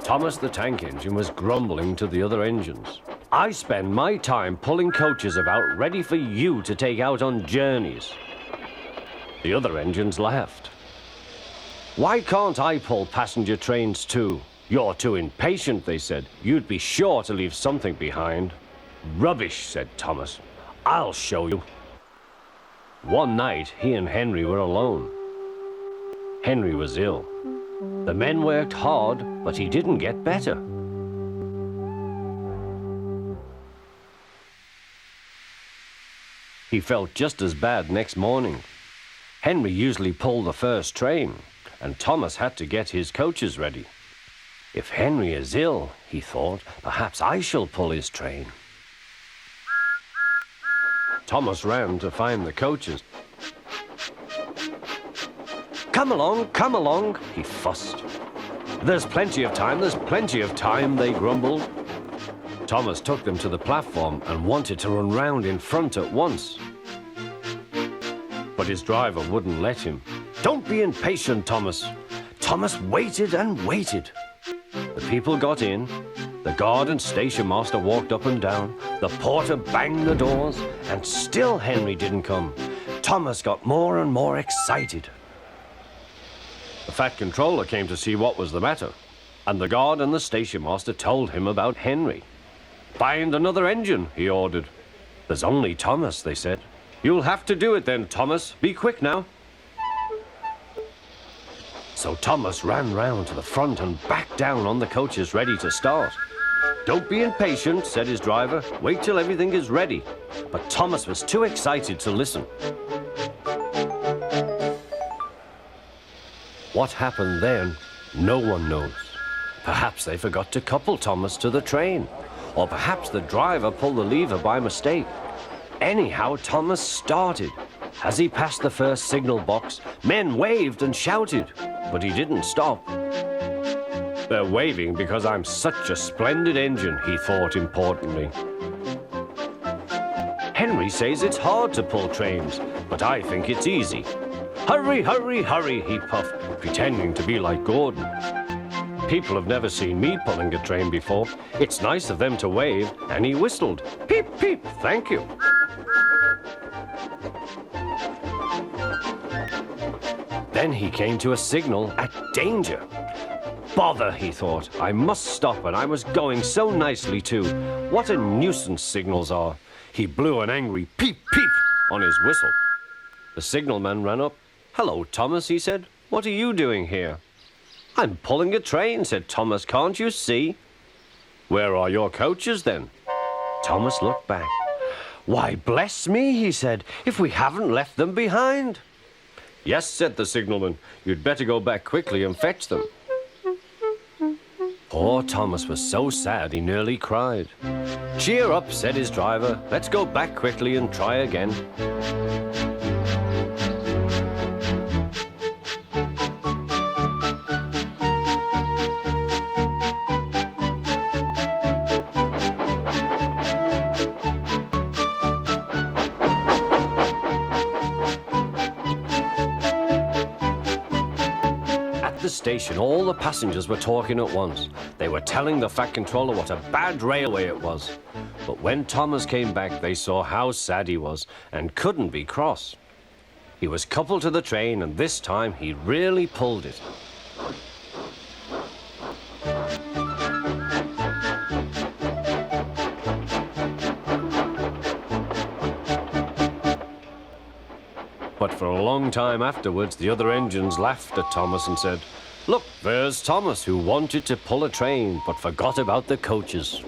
Thomas the tank engine was grumbling to the other engines. I spend my time pulling coaches about ready for you to take out on journeys. The other engines laughed. Why can't I pull passenger trains too? You're too impatient, they said. You'd be sure to leave something behind. Rubbish, said Thomas. I'll show you. One night, he and Henry were alone. Henry was ill. The men worked hard, but he didn't get better. He felt just as bad next morning. Henry usually pulled the first train, and Thomas had to get his coaches ready. If Henry is ill, he thought, perhaps I shall pull his train. Thomas ran to find the coaches. Come along, he fussed. There's plenty of time, they grumbled. Thomas took them to the platform and wanted to run round in front at once. But his driver wouldn't let him. Don't be impatient, Thomas. Thomas waited and waited. The people got in. The guard and station master walked up and down. The porter banged the doors, and still Henry didn't come. Thomas got more and more excited. The fat controller came to see what was the matter, and the guard and the station master told him about Henry. Find another engine, he ordered. There's only Thomas, they said. You'll have to do it then, Thomas. Be quick now. So Thomas ran round to the front and back down on the coaches ready to start. Don't be impatient, said his driver. Wait till everything is ready. But Thomas was too excited to listen. What happened then, no one knows. Perhaps they forgot to couple Thomas to the train, or perhaps the driver pulled the lever by mistake. Anyhow, Thomas started. As he passed the first signal box, men waved and shouted, but he didn't stop. They're waving because I'm such a splendid engine, he thought importantly. Henry says it's hard to pull trains, but I think it's easy. Hurry, hurry, hurry, he puffed, pretending to be like Gordon. People have never seen me pulling a train before. It's nice of them to wave, and he whistled. Peep, peep, thank you. Then he came to a signal at danger. Bother, he thought. I must stop, and I was going so nicely too. What a nuisance signals are. He blew an angry peep, peep on his whistle. The signalman ran up. Hello, Thomas, he said. What are you doing here? I'm pulling a train, said Thomas. Can't you see? Where are your coaches, then? Thomas looked back. Why, bless me, he said, if we haven't left them behind. Yes, said the signalman. You'd better go back quickly and fetch them. Poor Thomas was so sad he nearly cried. Cheer up, said his driver. Let's go back quickly and try again. At the station, all the passengers were talking at once. They were telling the fat controller what a bad railway it was. But when Thomas came back, they saw how sad he was and couldn't be cross. He was coupled to the train, and this time he really pulled it. But for a long time afterwards, the other engines laughed at Thomas and said, Look, there's Thomas, who wanted to pull a train but forgot about the coaches.